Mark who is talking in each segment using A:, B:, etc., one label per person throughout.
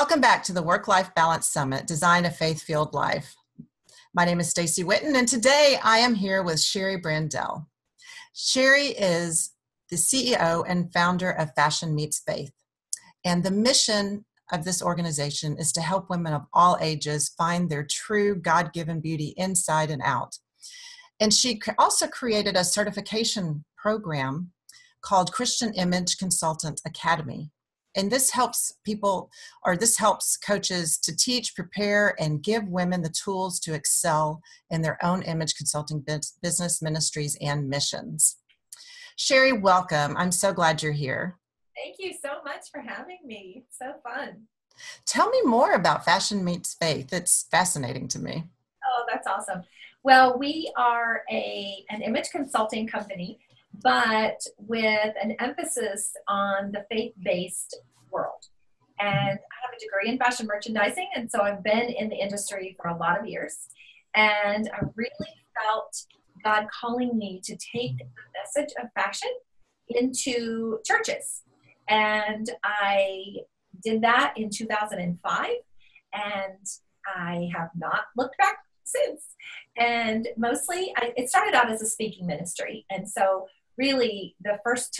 A: Welcome back to the Work-Life Balance Summit, Design a Faith-Filled Life. My name is Staci Witten, and today I am here with Shari Braendel. Shari is the CEO and founder of Fashion Meets Faith, and the mission of this organization is to help women of all ages find their true God-given beauty inside and out. And she also created a certification program called Christian Image Consultant Academy. And this helps coaches to teach, prepare, and give women the tools to excel in their own image consulting business, ministries, and missions. Shari, welcome. I'm so glad you're here.
B: Thank you so much for having me. It's so fun.
A: Tell me more about Fashion Meets Faith. It's fascinating to me.
B: Oh, that's awesome. Well, we are an image consulting company, but with an emphasis on the faith-based world. And I have a degree in fashion merchandising, and so I've been in the industry for a lot of years. And I really felt God calling me to take the message of fashion into churches. And I did that in 2005, and I have not looked back since. And mostly, it started out as a speaking ministry. And so really, the first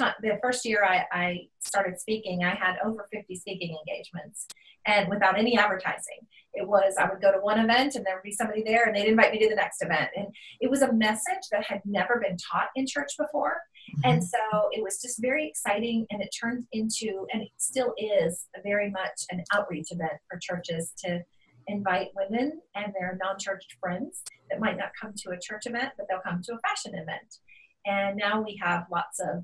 B: year I started speaking, I had over 50 speaking engagements, and without any advertising. It was, I would go to one event and there would be somebody there and they'd invite me to the next event. And it was a message that had never been taught in church before. And so it was just very exciting, and it turned into, and it still is, very much an outreach event for churches to invite women and their non-church friends that might not come to a church event, but they'll come to a fashion event. And now we have lots of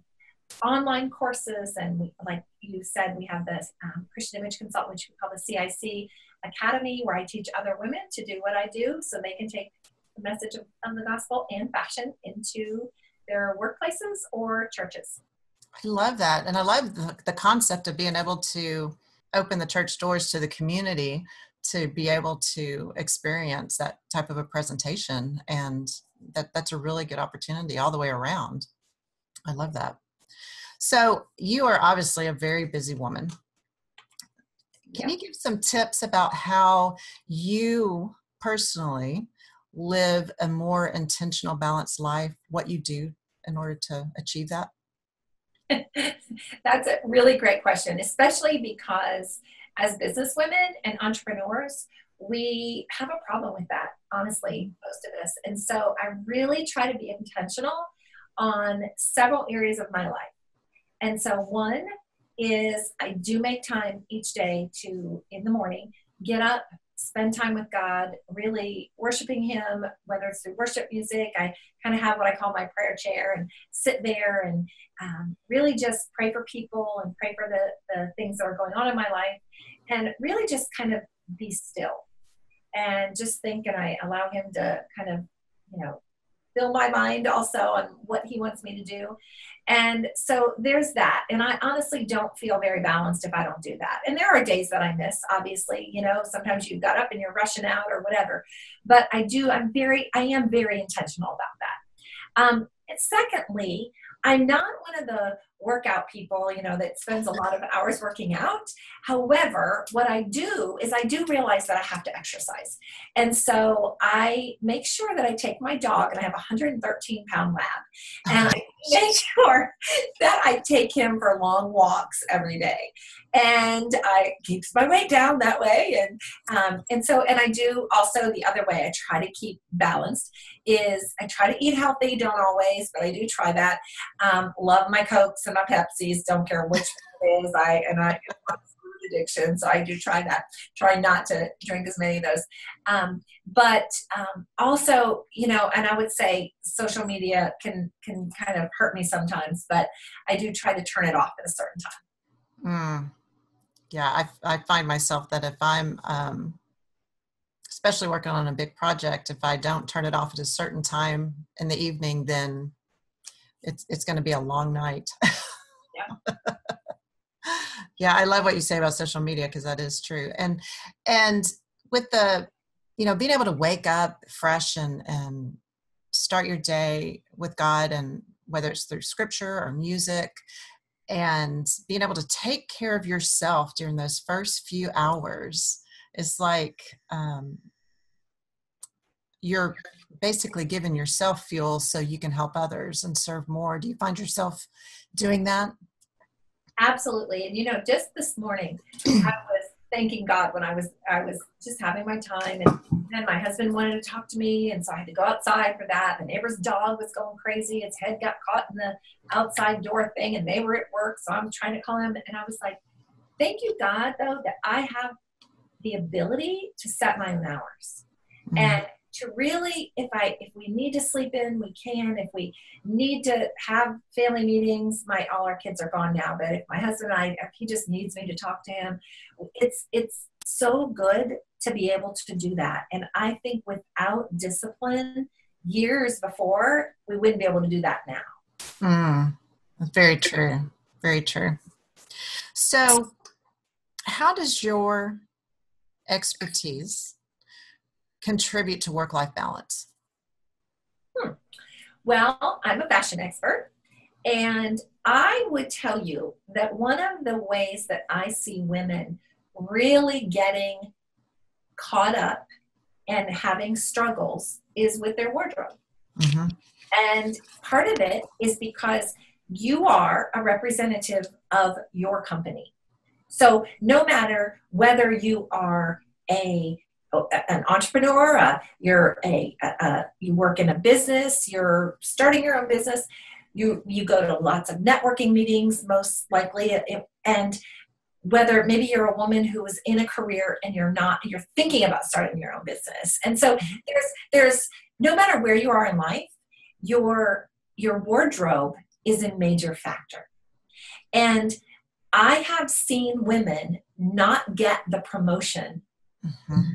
B: online courses, and like you said, we have this Christian Image Consultant, which we call the CIC Academy, where I teach other women to do what I do so they can take the message of the gospel and fashion into their workplaces or churches.
A: I love that. And I love the concept of being able to open the church doors to the community to be able to experience that type of a presentation. And that's a really good opportunity all the way around. I love that. So you are obviously a very busy woman. Can you give some tips about how you personally live a more intentional, balanced life, what you do in order to achieve that?
B: That's a really great question, especially because as businesswomen and entrepreneurs, we have a problem with that, honestly, most of us. And so I really try to be intentional on several areas of my life. And so one is I do make time each day to, in the morning, get up, spend time with God, really worshiping Him, whether it's through worship music. I kind of have what I call my prayer chair and sit there and really just pray for people and pray for the things that are going on in my life, and really just kind of be still and just think, and I allow Him to kind of, fill my mind also on what He wants me to do. And so there's that. And I honestly don't feel very balanced if I don't do that. And there are days that I miss, obviously, sometimes you got up and you're rushing out or whatever, but I am very intentional about that. And secondly, I'm not one of the workout people, that spends a lot of hours working out. However, what I do is I do realize that I have to exercise. And so I make sure that I take my dog, and I have a 113-pound lab, and I make sure that I take him for long walks every day. And I keeps my weight down that way. And I do also the other way I try to keep balanced is I try to eat healthy, don't always, but I do try that. Love my Cokes and my Pepsis, don't care which one it is. I have food addiction, so I do try that. Try not to drink as many of those. But also, and I would say social media can kind of hurt me sometimes, but I do try to turn it off at a certain time.
A: Yeah, I find myself that if I'm, especially working on a big project, if I don't turn it off at a certain time in the evening, then it's going to be a long night.
B: Yeah.
A: Yeah, I love what you say about social media, because that is true. And with the, being able to wake up fresh and start your day with God, and whether it's through scripture or music, And being able to take care of yourself during those first few hours is like you're basically giving yourself fuel so you can help others and serve more. Do you find yourself doing that?
B: Absolutely. And just this morning, I was thanking God when I was just having my time, and then my husband wanted to talk to me, and so I had to go outside for that. The neighbor's dog was going crazy. Its head got caught in the outside door thing, and they were at work, so I'm trying to call him, and I was like, thank you, God, though, that I have the ability to set my own hours. Mm-hmm. And to really, if we need to sleep in, we can. If we need to have family meetings, all our kids are gone now, but if my husband and if he just needs me to talk to him, it's so good to be able to do that. And I think without discipline, years before, we wouldn't be able to do that now.
A: That's very true. Very true. So how does your expertise contribute to work-life balance?
B: Well, I'm a fashion expert, and I would tell you that one of the ways that I see women really getting caught up and having struggles is with their wardrobe. Mm-hmm. And part of it is because you are a representative of your company. So no matter whether you are an entrepreneur, you work in a business, you're starting your own business, you go to lots of networking meetings, most likely, and whether maybe you're a woman who is in a career and you're thinking about starting your own business. And so there's no matter where you are in life, your wardrobe is a major factor. And I have seen women not get the promotion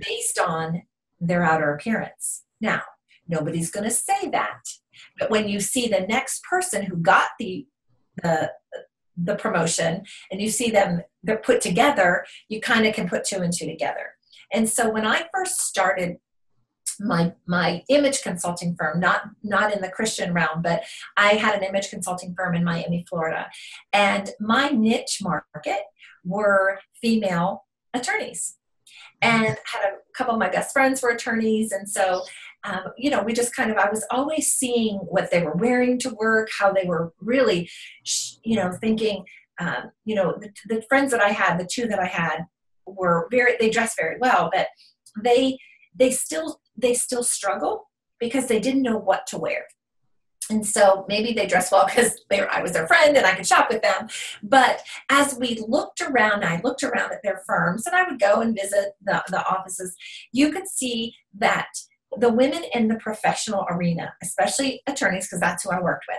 B: based on their outer appearance. Now, nobody's going to say that, but when you see the next person who got the promotion and you see them, they're put together, you kind of can put two and two together. And so when I first started my image consulting firm, not in the Christian realm, but I had an image consulting firm in Miami, Florida, and my niche market were female attorneys. And had a couple of my best friends were attorneys. And so, we just I was always seeing what they were wearing to work, how they were really, thinking, the friends that I had, the two that I had were they dressed very well, but they still struggle because they didn't know what to wear. And so maybe they dressed well because I was their friend and I could shop with them. But as we looked around, I looked around at their firms, and I would go and visit the offices. You could see that the women in the professional arena, especially attorneys, because that's who I worked with,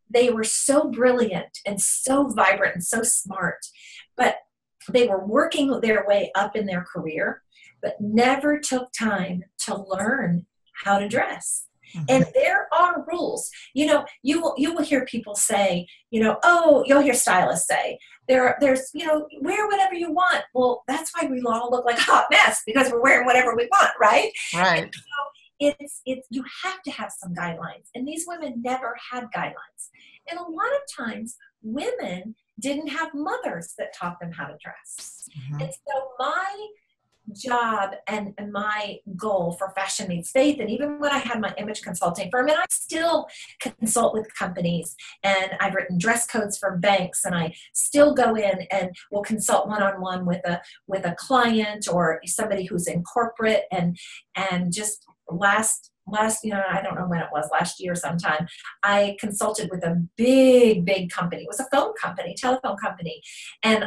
B: they were so brilliant and so vibrant and so smart, but they were working their way up in their career, but never took time to learn how to dress. Mm-hmm. And there are rules. You will hear people say, you'll hear stylists say, there's, wear whatever you want. Well, that's why we all look like a hot mess, because we're wearing whatever we want, right?
A: Right.
B: And so it's you have to have some guidelines. And these women never had guidelines. And a lot of times women didn't have mothers that taught them how to dress. Mm-hmm. And so my job and my goal for Fashion Meets Faith, and even when I had my image consulting firm, and I still consult with companies, and I've written dress codes for banks, and I still go in and will consult one-on-one with a client or somebody who's in corporate, and just last I don't know when it was, last year sometime, I consulted with a big company. It was a telephone company. And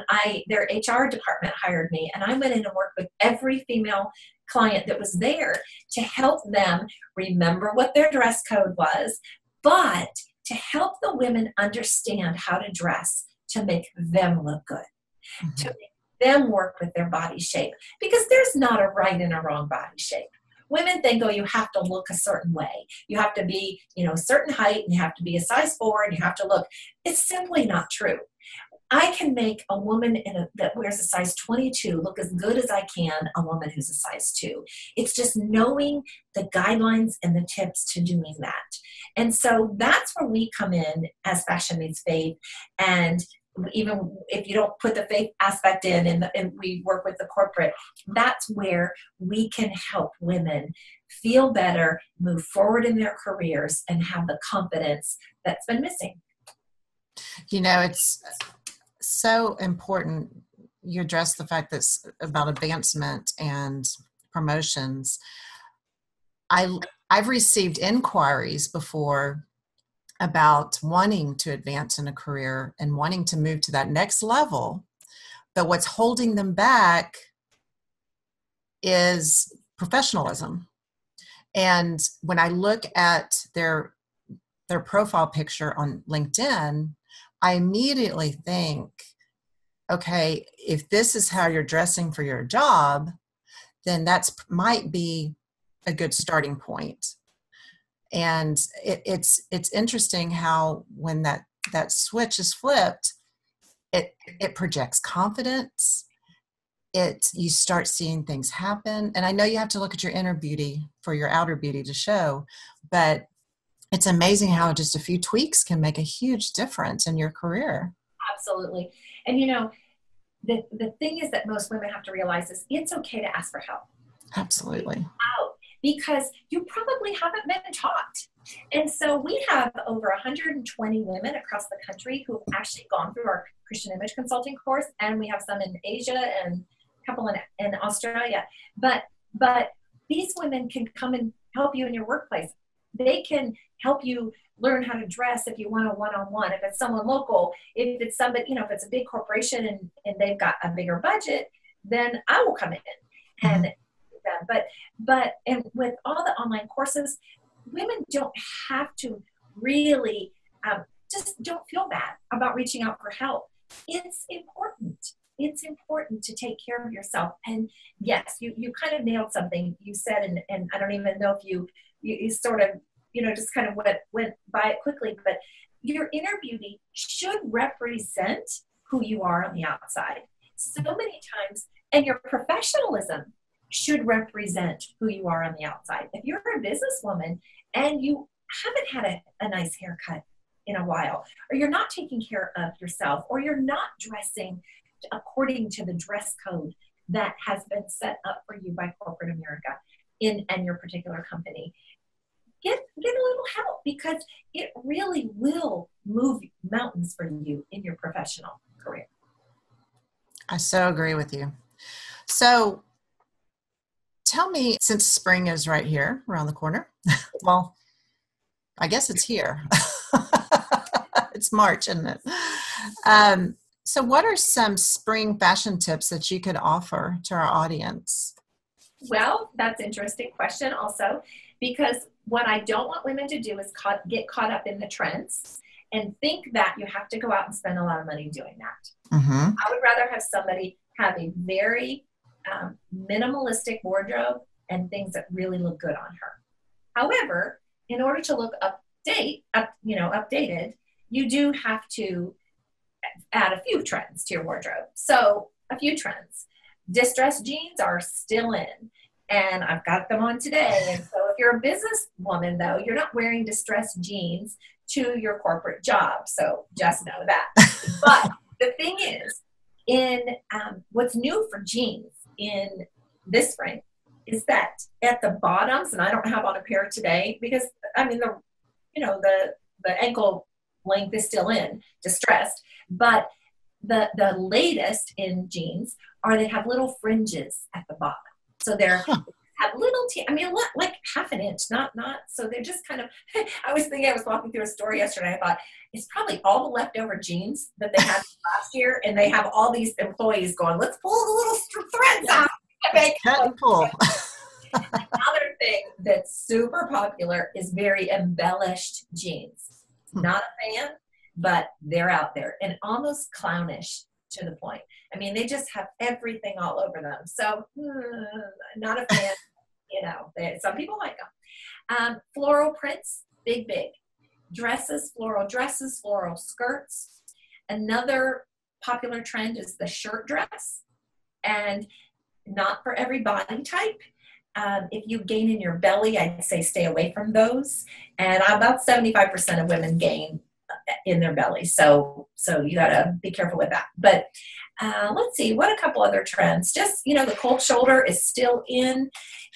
B: their HR department hired me, and I went in and worked with every female client that was there to help them remember what their dress code was, but to help the women understand how to dress to make them look good, mm-hmm. to make them work with their body shape, because there's not a right and a wrong body shape. Women think, you have to look a certain way. You have to be, a certain height, and you have to be a size 4, and you have to look. It's simply not true. I can make a woman that wears a size 22 look as good as I can a woman who's a size 2. It's just knowing the guidelines and the tips to doing that. And so that's where we come in as Fashion Meets Faith. And even if you don't put the faith aspect in and we work with the corporate, that's where we can help women feel better, move forward in their careers, and have the confidence that's been missing.
A: It's so important. You address the fact that's about advancement and promotions. I've received inquiries before about wanting to advance in a career and wanting to move to that next level, but what's holding them back is professionalism. And when I look at their profile picture on LinkedIn, I immediately think, okay, if this is how you're dressing for your job, then that's might be a good starting point. And it's interesting how when that switch is flipped, it projects confidence. You start seeing things happen. And I know you have to look at your inner beauty for your outer beauty to show, but it's amazing how just a few tweaks can make a huge difference in your career.
B: Absolutely. And the thing is that most women have to realize is it's okay to ask for help.
A: Absolutely.
B: Because you probably haven't been taught. And so we have over 120 women across the country who've actually gone through our Christian image consulting course, and we have some in Asia and a couple in Australia. But these women can come and help you in your workplace. They can help you learn how to dress if you want a one-on-one. If it's someone local, if it's somebody, if it's a big corporation and they've got a bigger budget, then I will come in and them. But and with all the online courses, women don't have to really just don't feel bad about reaching out for help. It's important. It's important to take care of yourself. And yes, you kind of nailed something you said, and I don't even know if you sort of, just kind of went by it quickly, but your inner beauty should represent who you are on the outside so many times, and your professionalism should represent who you are on the outside. If you're a businesswoman and you haven't had a nice haircut in a while, or you're not taking care of yourself, or you're not dressing according to the dress code that has been set up for you by corporate America and your particular company, get a little help, because it really will move mountains for you in your professional career.
A: I so agree with you. So tell me, since spring is right here around the corner, well, I guess it's here. It's March, isn't it? So what are some spring fashion tips that you could offer to our audience?
B: Well, that's an interesting question also, because what I don't want women to do is get caught up in the trends and think that you have to go out and spend a lot of money doing that.
A: Mm-hmm.
B: I would rather have somebody have a very minimalistic wardrobe and things that really look good on her. However, in order to look updated, you do have to add a few trends to your wardrobe. So a few trends. Distressed jeans are still in, and I've got them on today. And so if you're a businesswoman, though, you're not wearing distressed jeans to your corporate job. So just know that. But the thing is, in what's new for jeans in this spring is that at the bottoms, and I don't have on a pair today because the ankle length is still in distressed, but the latest in jeans are they have little fringes at the bottom. So they're have little like half an inch, not so they're just kind of I was walking through a store yesterday, I thought it's probably all the leftover jeans that they had last year, and they have all these employees going, let's pull the little threads out.
A: Cut and pull.
B: Another thing that's super popular is very embellished jeans. Not a fan, but they're out there and almost clownish to the point. I mean, they just have everything all over them. So not a fan, some people like them. Floral prints, big. Floral dresses, floral skirts. Another popular trend is the shirt dress, and not for every body type. If you gain in your belly, I'd say stay away from those. And about 75% of women gain in their belly. So you got to be careful with that. But let's see, what a couple other trends. Just, the cold shoulder is still in.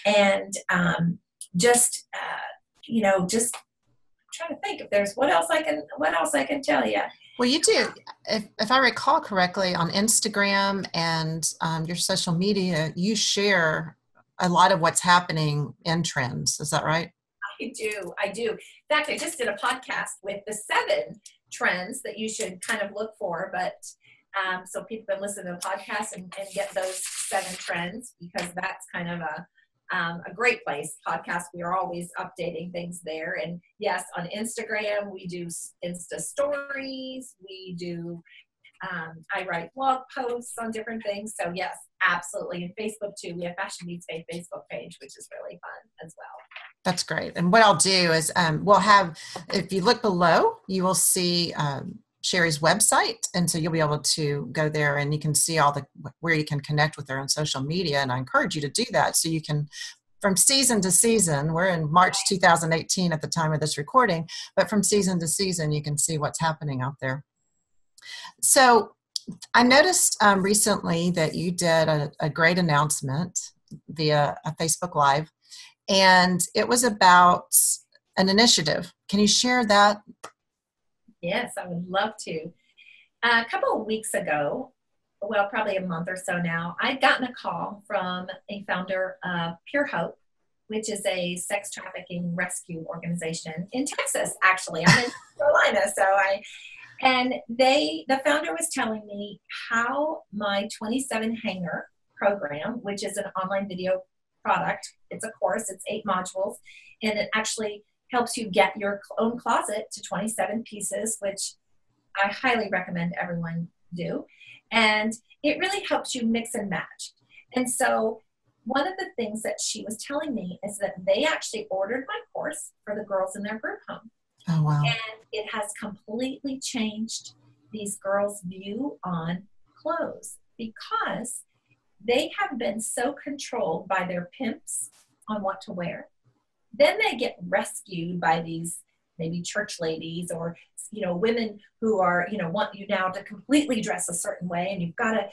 B: And just trying to think if there's what else I can tell you.
A: Well, you do, if I recall correctly, on Instagram and your social media, you share a lot of what's happening in trends. Is that right?
B: I do. In fact, I just did a podcast with the 7 trends that you should kind of look for, but so people can listen to the podcast and get those 7 trends, because that's kind of a great place. Podcast, we are always updating things there. And yes, on Instagram, we do Insta stories. We do, I write blog posts on different things. So yes, absolutely. And Facebook too. We have Fashion Meets Faith Facebook page, which is really fun as well.
A: That's great. And what I'll do is we'll have, if you look below, you will see Shari's website. And so you'll be able to go there and you can see where you can connect with her on social media. And I encourage you to do that so you can, from season to season, we're in March 2018 at the time of this recording, but from season to season, you can see what's happening out there. So I noticed recently that you did a great announcement via a Facebook Live, and it was about an initiative. Can you share that?
B: Yes, I would love to. A couple of weeks ago, well, probably a month or so now, I'd gotten a call from a founder of Pure Hope, which is a sex trafficking rescue organization in Texas, actually. I'm in Carolina, and the founder was telling me how my 27 hanger program, which is an online video product, it's a course, it's 8 modules, and it actually helps you get your own closet to 27 pieces, which I highly recommend everyone do. And it really helps you mix and match. And so one of the things that she was telling me is that they actually ordered my course for the girls in their group home.
A: Oh, wow.
B: And it has completely changed these girls' view on clothes, because they have been so controlled by their pimps on what to wear. Then they get rescued by these maybe church ladies or, women who are, want you now to completely dress a certain way, and you've got to,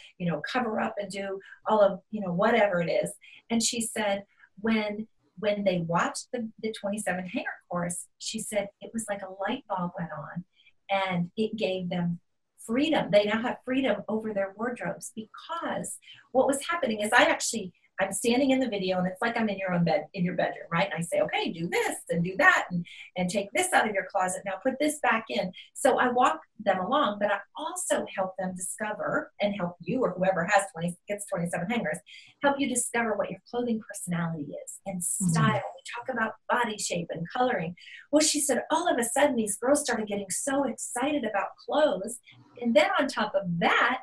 B: cover up and do all of, whatever it is. And she said, when they watched the 27 hanger course, she said it was like a light bulb went on, and it gave them freedom. They now have freedom over their wardrobes, because what was happening is I'm standing in the video, and it's like I'm in your bedroom, right? And I say, okay, do this and do that, and take this out of your closet. Now put this back in. So I walk them along, but I also help them discover, and help you or whoever gets 27 hangers, help you discover what your clothing personality is and style. Mm-hmm. We talk about body shape and coloring. Well, she said, all of a sudden these girls started getting so excited about clothes. And then on top of that,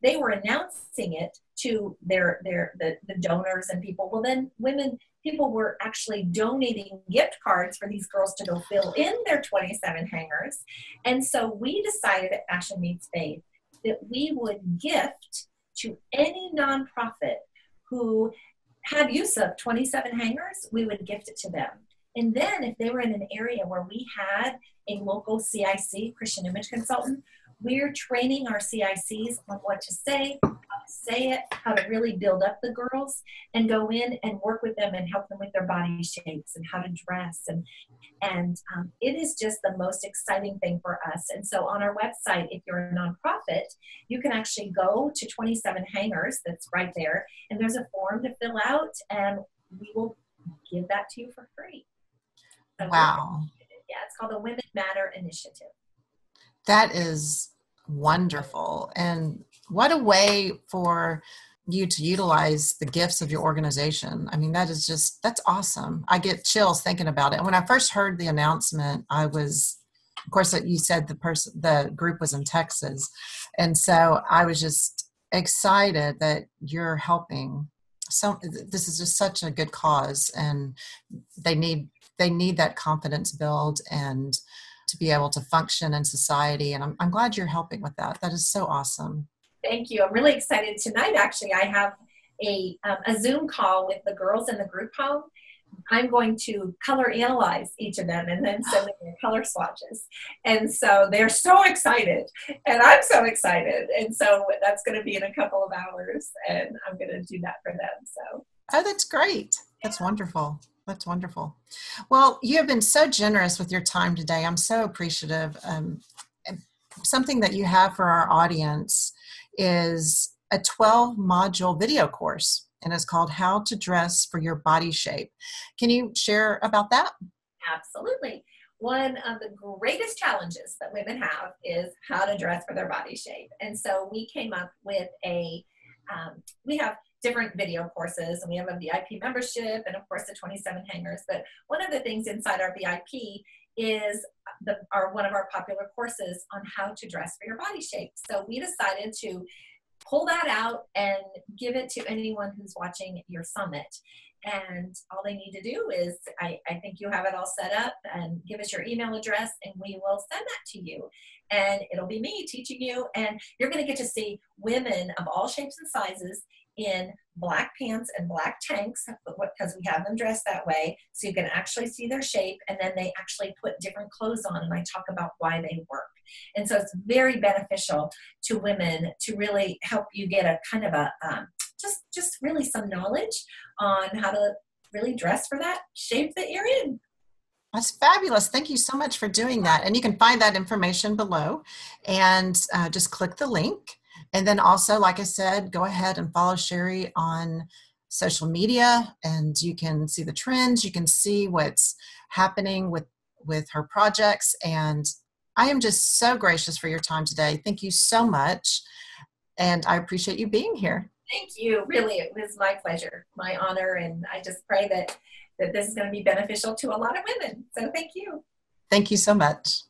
B: they were announcing it to the donors and people. Well, then people were actually donating gift cards for these girls to go fill in their 27 hangers. And so we decided at Fashion Meets Faith that we would gift to any nonprofit who had use of 27 hangers, we would gift it to them. And then if they were in an area where we had a local CIC, Christian Image Consultant, we're training our CICs on what to say, how to say it, how to really build up the girls, and go in and work with them and help them with their body shapes and how to dress. And it is just the most exciting thing for us. And so on our website, if you're a nonprofit, you can actually go to 27 hangers, that's right there, and there's a form to fill out, and we will give that to you for free. So
A: wow.
B: Yeah, it's called the Women Matter Initiative.
A: That is wonderful. And what a way for you to utilize the gifts of your organization. I mean, that's awesome. I get chills thinking about it. When I first heard the announcement, of course, you said the group was in Texas. And so I was just excited that you're helping. So this is just such a good cause, and they need that confidence build and to be able to function in society. And I'm glad you're helping with that. That is so awesome.
B: Thank you. I'm really excited tonight. Actually, I have a Zoom call with the girls in the group home. I'm going to color analyze each of them and then send them their color swatches. And so they're so excited, and I'm so excited. And so that's going to be in a couple of hours, and I'm going to do that for them. So.
A: Oh, that's great. That's wonderful. That's wonderful. Well, you have been so generous with your time today. I'm so appreciative. Something that you have for our audience is a 12-module video course, and it's called How to Dress for Your Body Shape. Can you share about that?
B: Absolutely. One of the greatest challenges that women have is how to dress for their body shape. And so we came up with we have different video courses, and we have a VIP membership and of course the 27 hangers. But one of the things inside our VIP is one of our popular courses on how to dress for your body shape. So we decided to pull that out and give it to anyone who's watching your summit. And all they need to do is, I think you have it all set up, and give us your email address and we will send that to you. And it'll be me teaching you, and you're going to get to see women of all shapes and sizes in black pants and black tanks, because we have them dressed that way, so you can actually see their shape, and then they actually put different clothes on, and I talk about why they work. And so it's very beneficial to women to really help you get a kind of a just really some knowledge on how to really dress for that shape that you're in.
A: That's fabulous. Thank you so much for doing that. And you can find that information below, and just click the link. And then also, like I said, go ahead and follow Shari on social media, and you can see the trends. You can see what's happening with her projects. And I am just so gracious for your time today. Thank you so much. And I appreciate you being here.
B: Thank you. Really, it was my pleasure, my honor. And I just pray that this is going to be beneficial to a lot of women. So thank you.
A: Thank you so much.